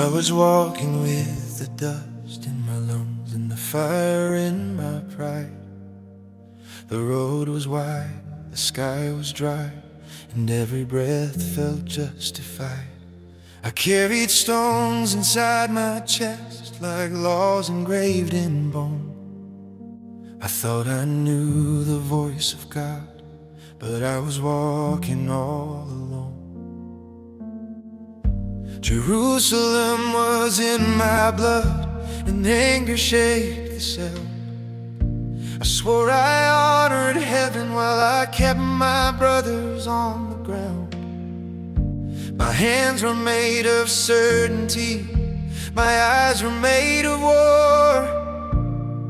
was walking with the dust in my lungs and the fire in my pride. The road was wide, the sky was dry, and every breath felt justified. I carried stones inside my chest like laws engraved in bone. I thought I knew the voice of God, but I was walking all alone. Jerusalem was in my blood, and anger shaped the cell. I swore I honored heaven while I kept my brothers on the ground. My hands were made of certainty, my eyes were made of war.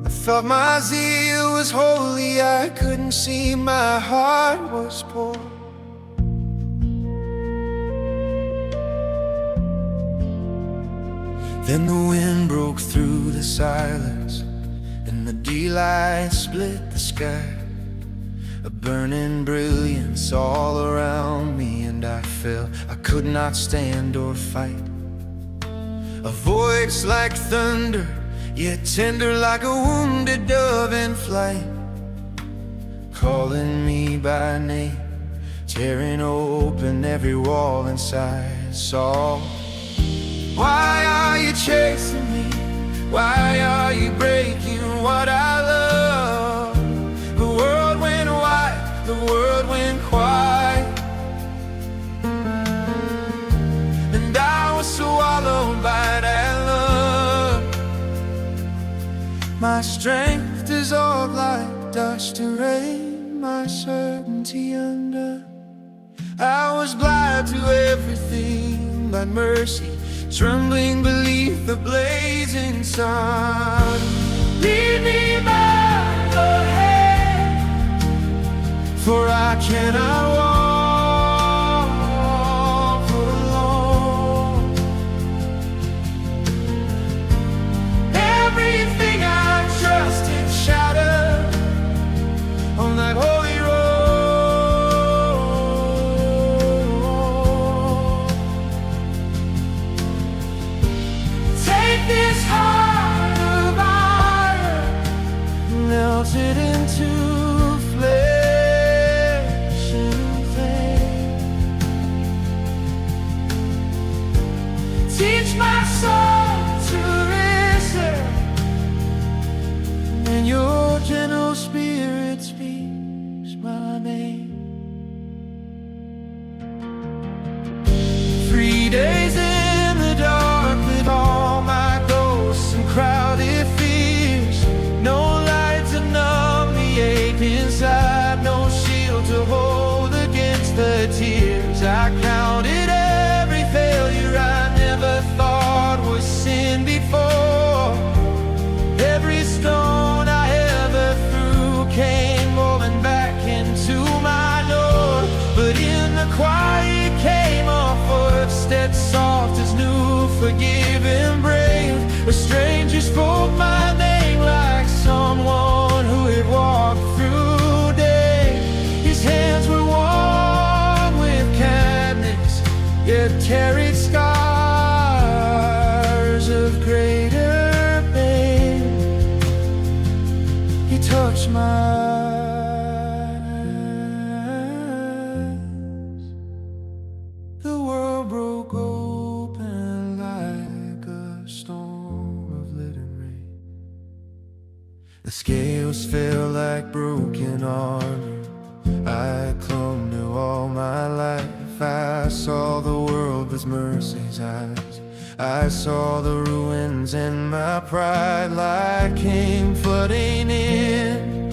I thought my zeal was holy, I couldn't see my heart was poor. Then the wind broke through the silence, and the daylight split the sky. A burning brilliance all around me, and I felt I could not stand or fight. A voice like thunder, yet tender like a wounded dove in flight, calling me by name, tearing open every wall inside. Saul, why are you chasing me? Why are you breaking what I love? The world went wide, the world went quiet, and I was swallowed by that love. My strength dissolved like dust to rain, my certainty undone. I was blind to everything but mercy, trembling beneath the blazing sun. Lead me by the hand, for I cannot walk alone. Everything I trusted shattered on that holy road. This heart of iron, melted into flesh and flame. Teach my soul to listen, and your gentle spirit speaks my name. 3 days in the dark with all my crowded fears, no light to numb the ache inside, no shield to hold against the tears. I counted every failure I never thought was sin before. Every stone I ever threw came rolling back into my door. But in the quiet came a footstep soft as new, forgiving, brave. A stranger spoke my name like someone who had walked through day. His hands were warm with kindness, yet carried scars of greater pain. He touched my eyes. The world broke open like a storm. The scales fell like broken armor. I clung to all my life. I saw the world with mercy's eyes. I saw the ruins and my pride like came flooding in,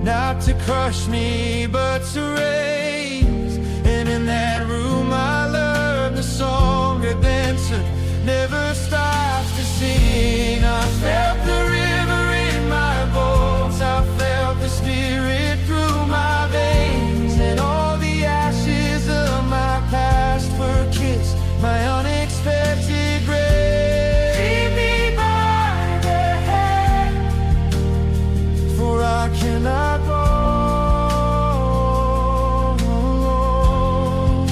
not to crush me but to raise. And in that room I learned the song redemption never stops to sing. I felt the river in my bones, I felt the spirit through my veins, and all the ashes of my past were kissed, my unexpected grace. Lead me by the hand, for I cannot go alone.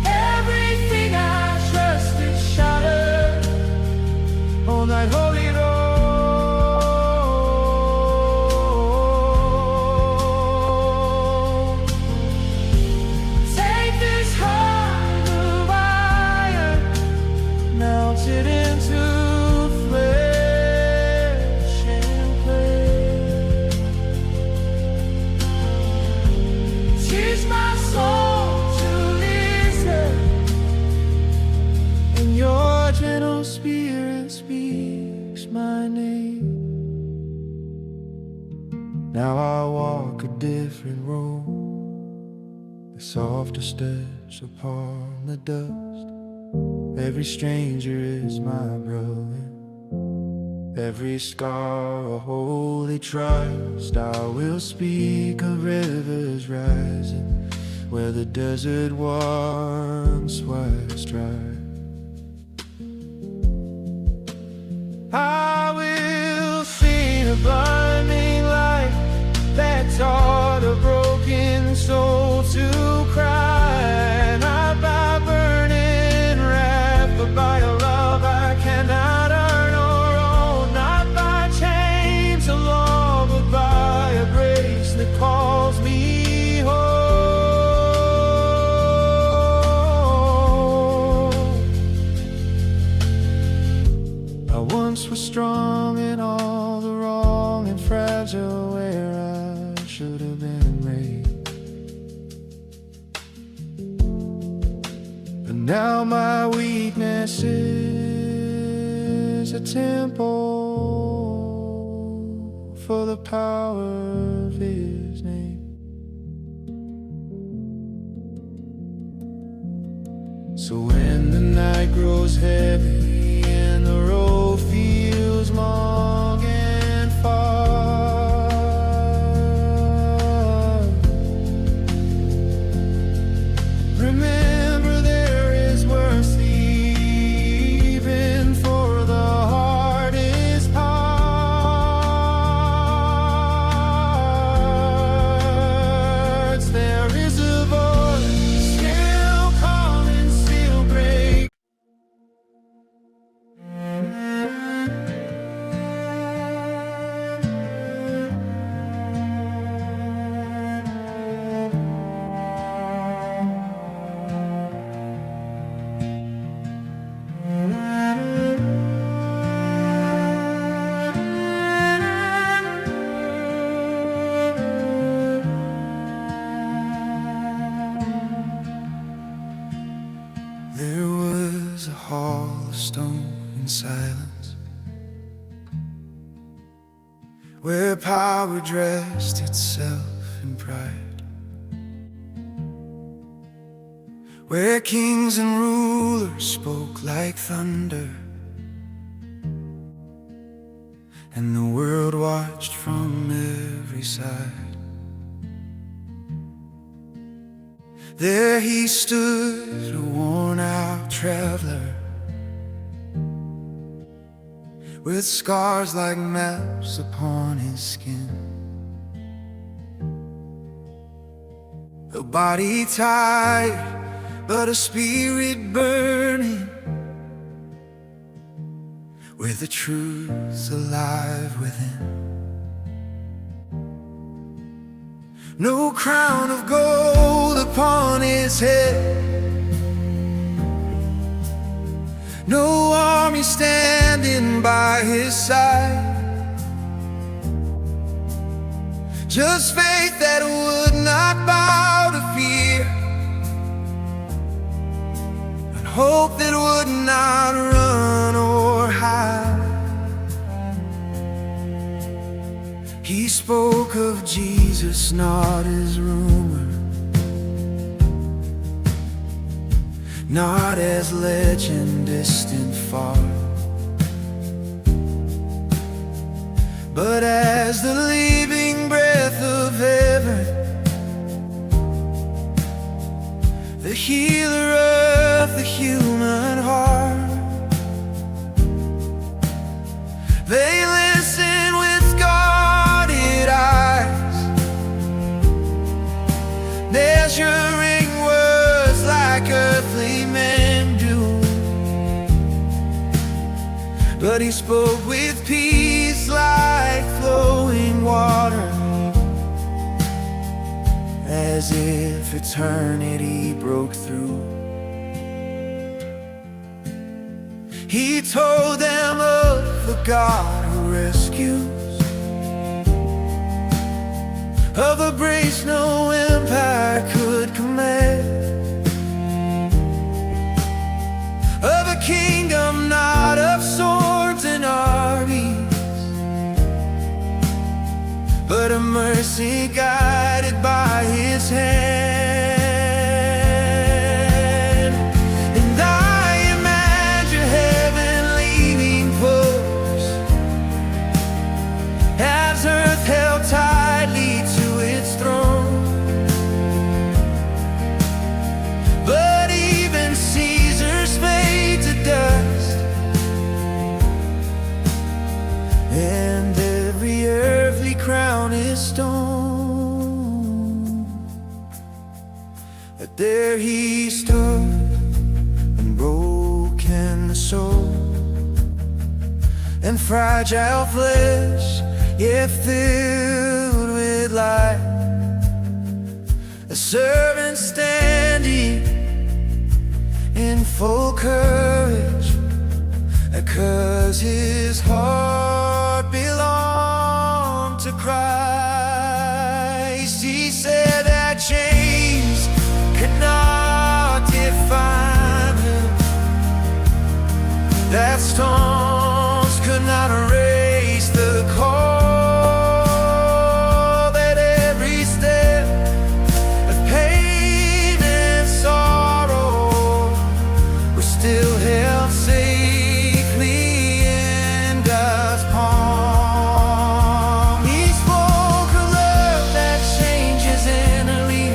Every your spirit speaks my name. Now I walk a different road, the softer steps upon the dust. Every stranger is my brother, every scar a holy trust. I will speak of rivers rising where the desert once was dry. I will sing a blinding light that taught a broken soul to cry. Not by burning wrath, but by a love I cannot earn or own. Not by chains of law, but by a grace that calls me home. I once was strong in all the wrong and fragile where I should have been made. But now my weakness is a temple for the power of His name. So when the night grows heavy and the road feels long and far, remember there is mercy even for the hardest parts. There is a voice still calling, still break. There was a hall of stone in silence, where power dressed itself in pride, where kings and rulers spoke like thunder, and the world watched from every side. There he stood, a worn-out traveler, with scars like maps upon his skin, a body tired, but a spirit burning, with the truth alive within. No crown of gold upon his head, no army standing by his side, just faith that would not bow to fear, and hope that would not run or hide. He spoke of Jesus, not as rumor, not as legend distant far, but as the living breath of heaven, the healer of the human heart. They listen with guarded eyes, measuring words like earthly men do, but he spoke with peace like flowing water, as if eternity broke through. He told them of the God who rescues, of a grace no empire could command, of a kingdom not mercy, guided by His hand. And I imagine heaven leaning close, as earth held tightly to its throne. But even Caesars fade to dust, and every earthly crown is stone. But there He stood, unbroken soul, and fragile flesh, yet filled with light. A servant standing in full courage, 'cause His heart belonged to Christ. He said that chains could not define Him, that storms could not erase the call, that every step of pain and sorrow was still held safely in God's palm. He spoke a love that changes innerly,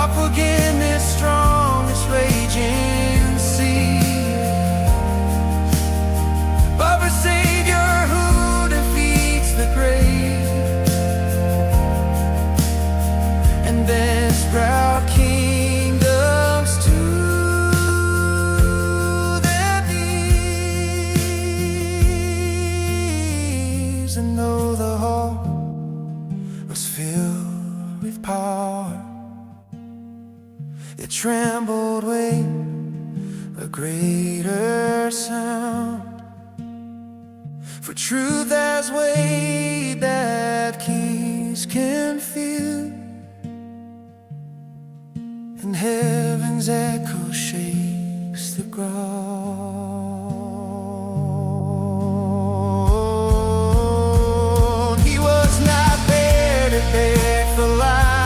of forgiveness strong as raging sea, of a Savior who defeats the grave, and bends proud kingdoms to their knees. And though the hall was filled with power, it trembled with a greater sound. For truth has weight that kings can feel, and heaven's echo shakes the ground. He was not there to beg for life,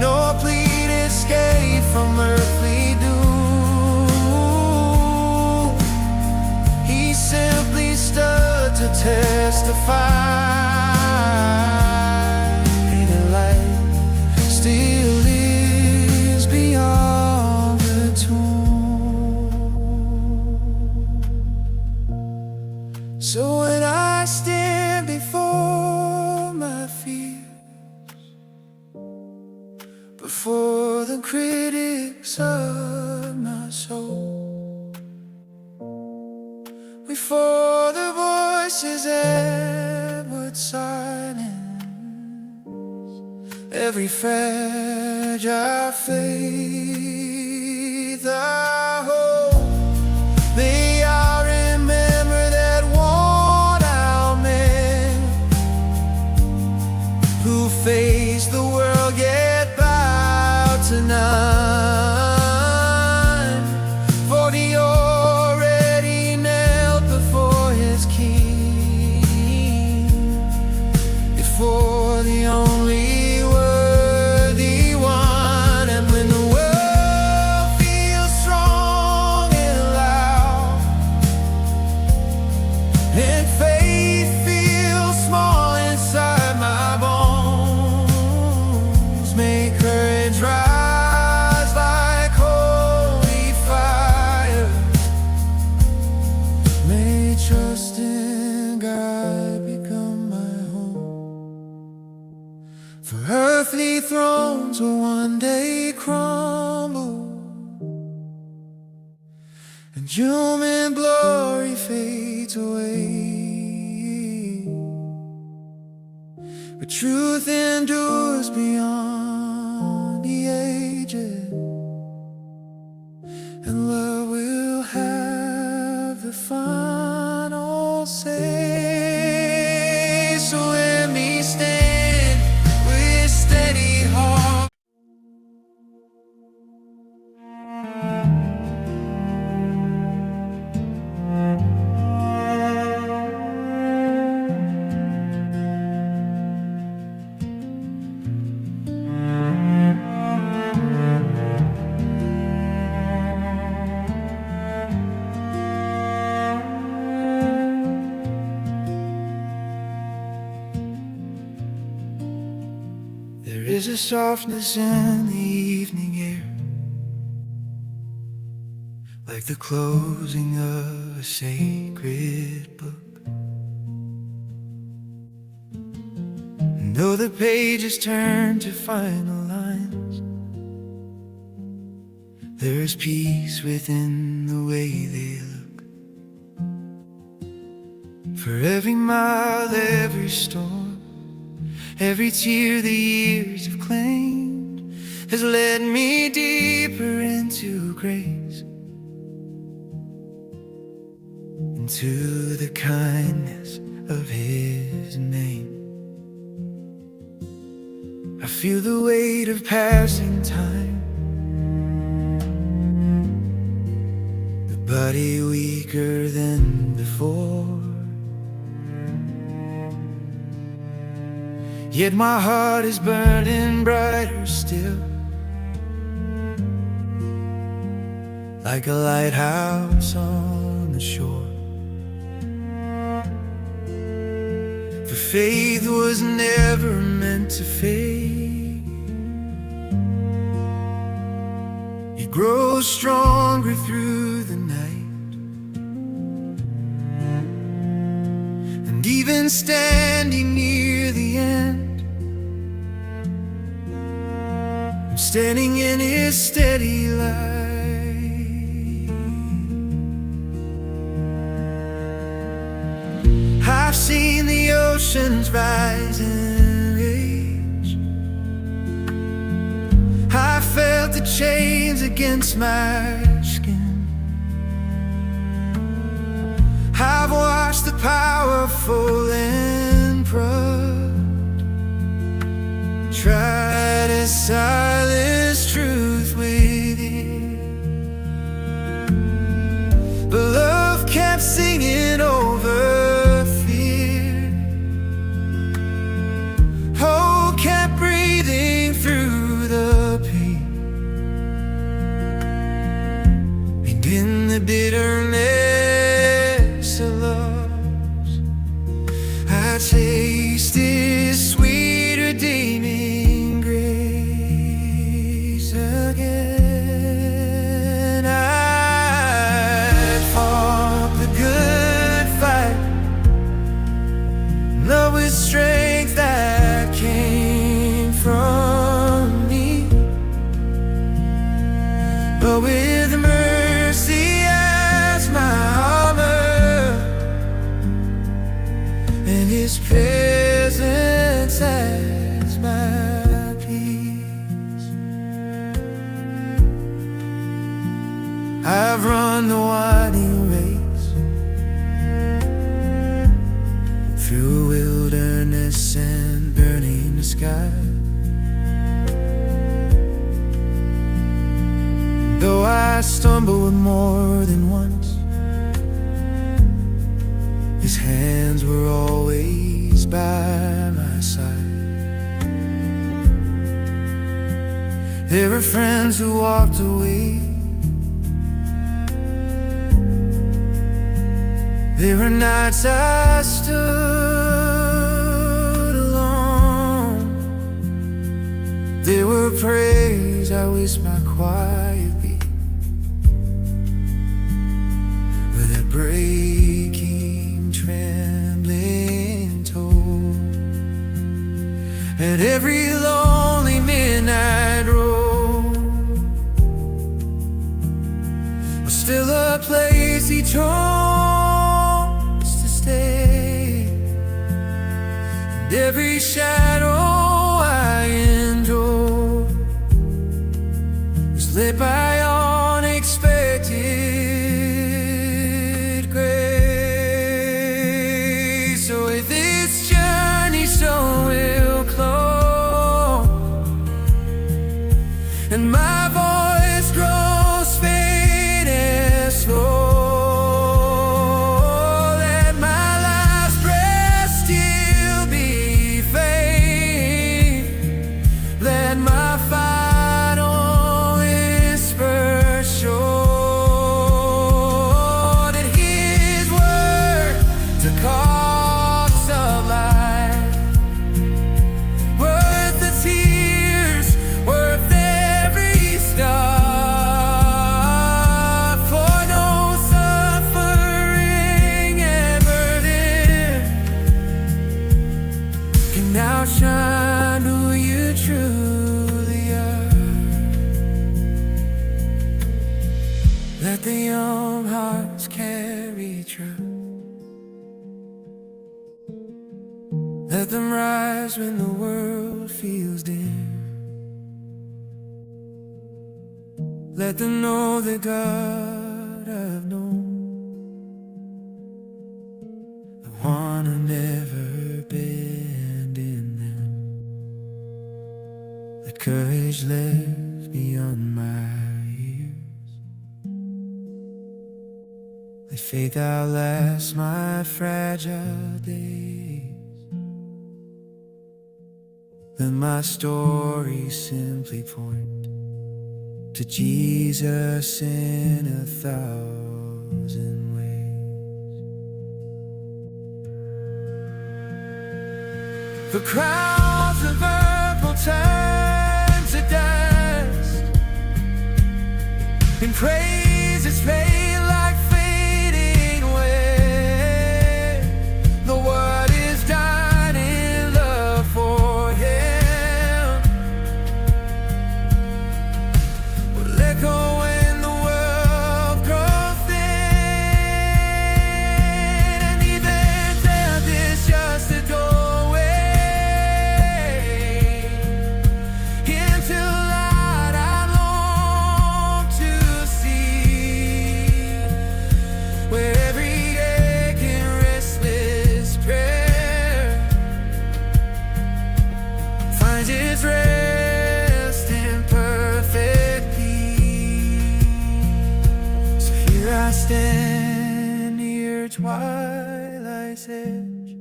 nor plead escape from earthly doom. He simply stood to testify that light still lives beyond the tomb. So when I stand before my fears, before the critics of my soul, before the voices that would silence every fragile faith I hold, may I remember that worn-out man who faced the world yet bowed to none. For he already knelt before his King, before the only worthy one. And when the world feels strong and loud, and faith feels small inside my bones, may courage rise like holy fire. May trust in God become my home. For earthly thrones will one day crumble, and human glory fades away, but truth endures beyond the ages, and love will have the final say. So let me stand with steady heart. a softness in the evening air, like the closing of a sacred book. And though the pages turn to final lines, there's peace within the way they look. For every mile, every storm, every tear the years have claimed has led me deeper into grace, into the kindness of His name. I feel the weight of passing time, the body weaker than before, yet my heart is burning brighter still, like a lighthouse on the shore. For faith was never meant to fade, it grows stronger through the night. And even standing near the end, I'm standing in His steady light. I've seen the oceans rise and rage, I felt the chains against my skin, I've watched the powerful and proud try to silence truth within, but love kept singing over fear. Hope kept breathing through the pain, and in the bitterness of loss, I tasted sweet redeeming grace again. I fought the good fight, love with strength that came from me, but with mercy as my armor, and His presence as my peace. I've run the winding race through a wilderness and burning the sky. Though I stumbled more than once, His hands were always by my side. There were friends who walked away, there were nights I stood alone, there were prayers I whispered quietly, with a breaking, trembling tone. At every lonely midnight road was still a place He chose to stay, and every shadow I endured was lit by unexpected grace. So with this journey so will close, and my voice grows faint and slow, let my last breath still be faith, let my final whisper show that His word to cause of life, worth the tears Let the young hearts carry truth. Let them rise when the world feels dim. Let them know the God I've known, the one who never bend in them. Let courage live beyond my years. Let faith outlast my fragile days. Let my story simply point to Jesus in 1,000 ways. The crowds of purple turn to dust, and praises fade like fading away. The word is done in love for Him. Will echo when the world grows thin, and even death is just a doorway into light I long to see, where every aching, restless prayer finds its rest in perfect peace. So here I stand near twilight's edge,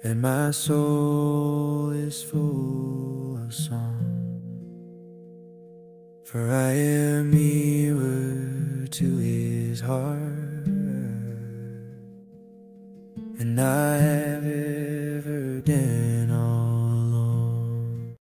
and my soul is full of song, for I am nearer to His heart than I have ever been